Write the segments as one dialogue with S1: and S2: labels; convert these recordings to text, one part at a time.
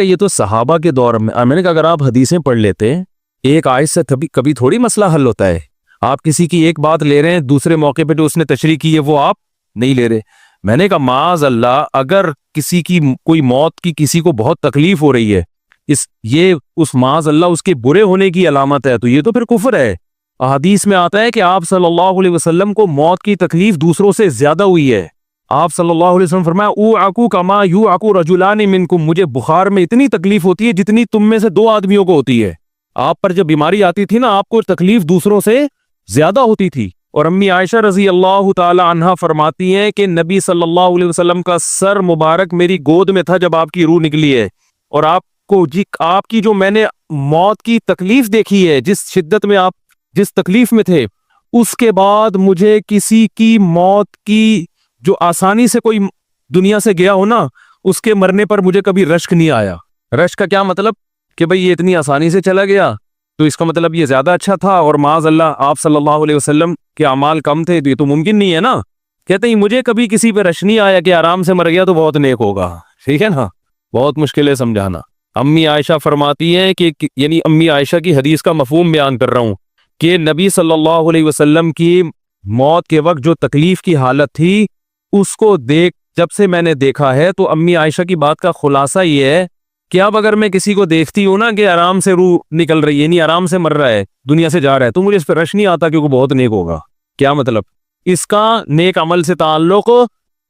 S1: یہ تو صحابہ کے دور میں نے کہا اگر آپ حدیثیں پڑھ لیتے ایک آیت سے کبھی تھوڑی مسئلہ حل ہوتا ہے. آپ کسی کی ایک بات لے رہے ہیں, دوسرے موقع پہ جو اس نے تشریح کی ہے وہ آپ نہیں لے رہے. میں نے کہا معاذ اللہ, اگر کسی کی کوئی موت کی کسی کو بہت تکلیف ہو رہی ہے, یہ اس معاذ اللہ اس کے برے ہونے کی علامت ہے, تو یہ تو پھر کفر ہے. احادیث میں آتا ہے کہ آپ صلی اللہ علیہ وسلم کو موت کی تکلیف دوسروں سے زیادہ ہوئی ہے. آپ صلی اللہ علیہ وسلم فرمایا اوعکو کما یوعکو رجلان منکم, مجھے بخار میں اتنی تکلیف ہوتی ہے جتنی تم میں سے 2 آدمیوں کو ہوتی ہے. آپ پر جب بیماری آتی تھی نا, آپ کو تکلیف دوسروں سے زیادہ ہوتی تھی. اور امی عائشہ رضی اللہ تعالی عنہا فرماتی ہیں کہ نبی صلی اللہ علیہ وسلم کا سر مبارک میری گود میں تھا جب آپ کی روح نکلی ہے, اور آپ کی جو میں نے موت کی تکلیف دیکھی ہے, جس شدت میں آپ جس تکلیف میں تھے, اس کے بعد مجھے کسی کی موت کی جو آسانی سے کوئی دنیا سے گیا ہو نا, اس کے مرنے پر مجھے کبھی رشک نہیں آیا. رشک کا کیا مطلب کہ بھئی یہ اتنی آسانی سے چلا گیا تو اس کا مطلب یہ زیادہ اچھا تھا, اور معاذ اللہ آپ صلی اللہ علیہ وسلم کے اعمال کم تھے, تو یہ تو ممکن نہیں ہے نا. کہتے ہیں مجھے کبھی کسی پہ رش نہیں آیا کہ آرام سے مر گیا تو بہت نیک ہوگا. ٹھیک ہے نا, بہت مشکل ہے سمجھانا. امی عائشہ فرماتی ہیں کہ یعنی امی عائشہ کی حدیث کا مفہوم بیان کر رہا ہوں کہ نبی صلی اللہ علیہ وسلم کی موت کے وقت جو تکلیف کی حالت تھی, اس کو جب سے میں نے دیکھا ہے, تو امی عائشہ کی بات کا خلاصہ یہ ہے کہ اب اگر میں کسی کو دیکھتی ہوں نا کہ آرام سے روح نکل رہی ہے, یعنی آرام سے مر رہا ہے, دنیا سے جا رہا ہے, تو مجھے اس پہ رش نہیں آتا کیونکہ بہت نیک ہوگا. کیا مطلب؟ اس کا نیک عمل سے تعلق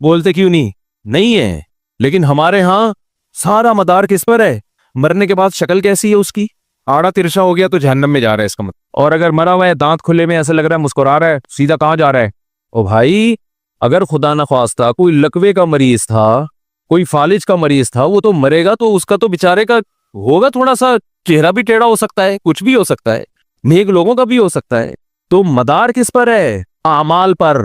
S1: بولتے کیوں نہیں ہے. لیکن ہمارے ہاں سارا مدار کس پر ہے؟ مرنے کے بعد شکل کیسی ہے اس کی, آڑا ترشا ہو گیا تو جہنم میں جا رہا ہے اس کا مطلب. اور اگر مرا ہوا ہے, دانت کھلے میں, ایسا لگ رہا ہے مسکرا رہا ہے, سیدھا کہاں جا رہا ہے؟ او بھائی, اگر خدا نخواستہ کوئی لکوے کا مریض تھا, کوئی فالج کا مریض تھا, وہ تو مرے گا تو اس کا تو بیچارے کا ہوگا تھوڑا سا چہرہ بھی ٹیڑھا ہو سکتا ہے, کچھ بھی ہو سکتا ہے, نیک لوگوں کا بھی ہو سکتا ہے. تو مدار کس پر ہے؟ اعمال پر.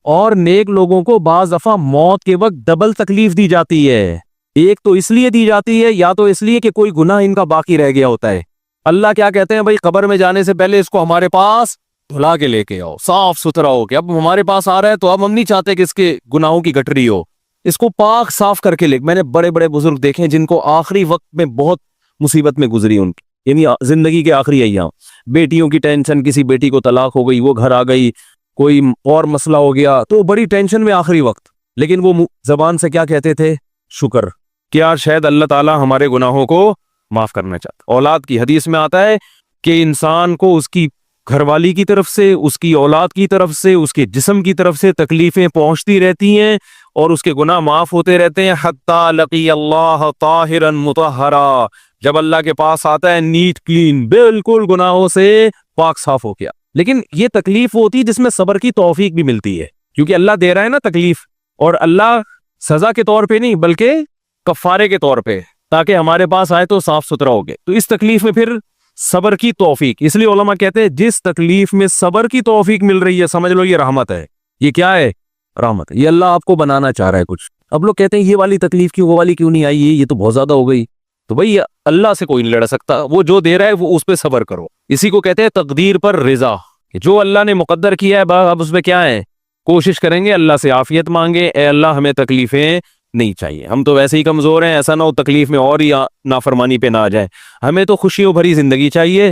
S1: اور نیک لوگوں کو بعض دفعہ موت کے وقت ڈبل تکلیف دی جاتی ہے. ایک تو اس لیے دی جاتی ہے, یا تو اس لیے کہ کوئی گناہ ان کا باقی رہ گیا ہوتا ہے. اللہ کیا کہتے ہیں, بھائی قبر میں جانے سے پہلے اس کو ہمارے پاس دھلا کے لے کے آؤ, صاف ستھرا ہو کے. اب ہمارے پاس آ رہا ہے تو اب ہم نہیں چاہتے کہ اس کے گناہوں کی گٹری ہو, اس کو پاک صاف کر کے لے. میں نے بڑے بڑے بزرگ دیکھے جن کو آخری وقت میں بہت مصیبت میں گزری ان کی, یعنی زندگی کے آخری ایام, بیٹیوں کی ٹینشن, کسی بیٹی کو طلاق ہو گئی, وہ گھر آ گئی, کوئی اور مسئلہ ہو گیا, تو بڑی ٹینشن میں آخری وقت. لیکن وہ زبان سے کیا کہتے تھے؟ شکر. کیا شاید اللہ تعالیٰ ہمارے گناہوں کو معاف کرنا چاہتا. اولاد کی حدیث میں آتا ہے کہ انسان کو اس کی گھر والی کی طرف سے, اس کی اولاد کی طرف سے, اس کے جسم کی طرف سے تکلیفیں پہنچتی رہتی ہیں, اور اس کے گناہ معاف ہوتے رہتے ہیں, حتی لقی اللہ طاہرا مطہرا, جب اللہ کے پاس آتا ہے نیٹ کلین, بالکل گناہوں سے پاک صاف ہو گیا. لیکن یہ تکلیف ہوتی ہے جس میں صبر کی توفیق بھی ملتی ہے, کیونکہ اللہ دے رہا ہے نا تکلیف, اور اللہ سزا کے طور پہ نہیں بلکہ کفارے کے طور پہ, تاکہ ہمارے پاس آئے تو صاف ستھرا ہو گئے. تو اس تکلیف میں پھر صبر کی توفیق, اس لیے علماء کہتے ہیں جس تکلیف میں صبر کی توفیق مل رہی ہے, سمجھ لو یہ رحمت ہے. یہ کیا ہے؟ رحمت. یہ اللہ آپ کو بنانا چاہ رہا ہے کچھ. اب لوگ کہتے ہیں یہ والی تکلیف کیوں, وہ والی کیوں نہیں آئی, یہ تو بہت زیادہ ہو گئی. تو بھئی اللہ سے کوئی نہیں لڑ سکتا, وہ جو دے رہا ہے وہ اس پہ صبر کرو. اسی کو کہتے ہیں تقدیر پر رضا, کہ جو اللہ نے مقدر کیا ہے اب اس پہ کیا ہے, کوشش کریں گے, اللہ سے عافیت مانگے, اے اللہ ہمیں تکلیفیں نہیں چاہیے, ہم تو ویسے ہی کمزور ہیں, ایسا نہ ہو تکلیف میں اور ہی نافرمانی پہ نہ آ جائے, ہمیں تو خوشیوں بھری زندگی چاہیے,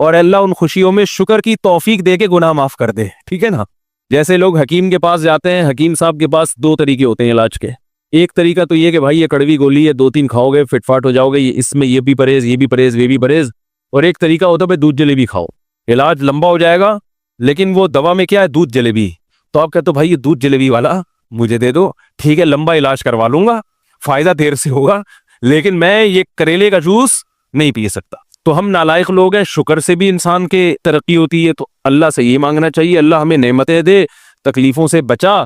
S1: اور اللہ ان خوشیوں میں شکر کی توفیق دے کے گناہ معاف کر دے. ٹھیک ہے نا. جیسے لوگ حکیم کے پاس جاتے ہیں, حکیم صاحب کے پاس 2 طریقے ہوتے ہیں علاج کے. ایک طریقہ تو یہ کہ بھائی یہ کڑوی گولی ہے, 2-3 کھاؤ گے فٹ فاٹ ہو جاؤ گے, اس میں یہ بھی پرہیز, یہ بھی پرہیز, یہ بھی پرہیز. اور ایک طریقہ ہوتا ہے بھائی دودھ جلیبی کھاؤ, علاج لمبا ہو جائے گا, لیکن وہ دوا میں کیا ہے, دودھ جلیبی. تو آپ کہتے ہو بھائی یہ دودھ جلیبی والا مجھے دے دو, ٹھیک ہے لمبا علاج کروا لوں گا, فائدہ دیر سے ہوگا, لیکن میں یہ کریلے کا جوس نہیں پی سکتا. تو ہم نالائق لوگ ہیں, شکر سے بھی انسان کے ترقی ہوتی ہے. تو اللہ سے یہ مانگنا چاہیے, اللہ ہمیں نعمتیں دے, تکلیفوں سے بچا,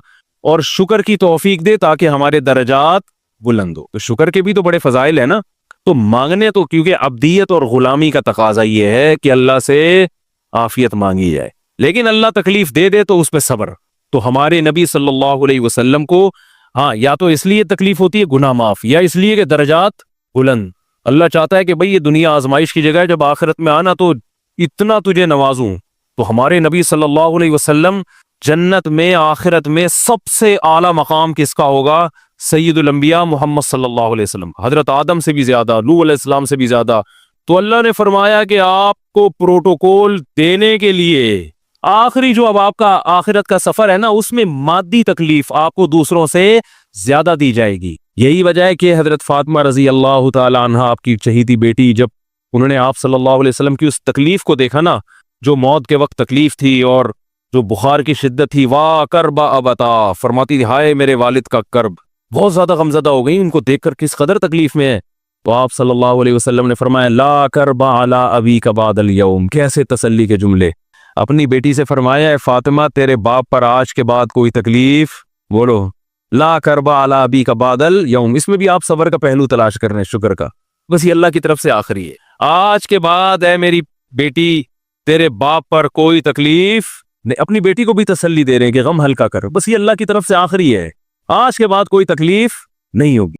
S1: اور شکر کی توفیق دے تاکہ ہمارے درجات بلند ہو. تو شکر کے بھی تو بڑے فضائل ہیں نا. تو مانگنے تو, کیونکہ عبدیت اور غلامی کا تقاضا یہ ہے کہ اللہ سے عافیت مانگی جائے, لیکن اللہ تکلیف دے دے تو اس پہ صبر. تو ہمارے نبی صلی اللہ علیہ وسلم کو ہاں یا تو اس لیے تکلیف ہوتی ہے گناہ معاف, یا اس لیے کہ درجات بلند. اللہ چاہتا ہے کہ بھئی یہ دنیا آزمائش کی جگہ ہے, جب آخرت میں آنا تو اتنا تجھے نوازوں. تو ہمارے نبی صلی اللہ علیہ وسلم جنت میں آخرت میں سب سے اعلیٰ مقام کس کا ہوگا؟ سید الانبیاء محمد صلی اللہ علیہ وسلم، حضرت آدم سے بھی زیادہ، نوح علیہ السلام سے بھی زیادہ. تو اللہ نے فرمایا کہ آپ کو پروٹوکول دینے کے لیے آخری جو اب آپ کا آخرت کا سفر ہے نا، اس میں مادی تکلیف آپ کو دوسروں سے زیادہ دی جائے گی. یہی وجہ ہے کہ حضرت فاطمہ رضی اللہ تعالی عنہ، آپ کی چہیتی بیٹی، جب انہوں نے آپ صلی اللہ علیہ وسلم کی اس تکلیف کو دیکھا نا، جو موت کے وقت تکلیف تھی اور جو بخار کی شدت تھی، واہ کرب ابتا، فرماتی تھی ہائے میرے والد کا کرب. بہت زیادہ غمزدہ ہو گئی ان کو دیکھ کر کس قدر تکلیف میں ہے. تو آپ صلی اللہ علیہ وسلم نے فرمایا لا کرب علی ابیک بعد اليوم. کیسے تسلی کے جملے. اپنی بیٹی سے فرمایا ہے فاطمہ تیرے باپ پر آج کے بعد کوئی تکلیف، بولو لا کرب علی ابیک بعد اليوم. اس میں بھی آپ صبر کا پہلو تلاش کر رہے ہیں، شکر کا. بس یہ اللہ کی طرف سے آخری ہے. آج کے بعد اے میری بیٹی تیرے باپ پر کوئی تکلیف نہیں. اپنی بیٹی کو بھی تسلی دے رہے ہیں کہ غم ہلکا کر، بس یہ اللہ کی طرف سے آخری ہے. آج کے بعد کوئی تکلیف نہیں ہوگی.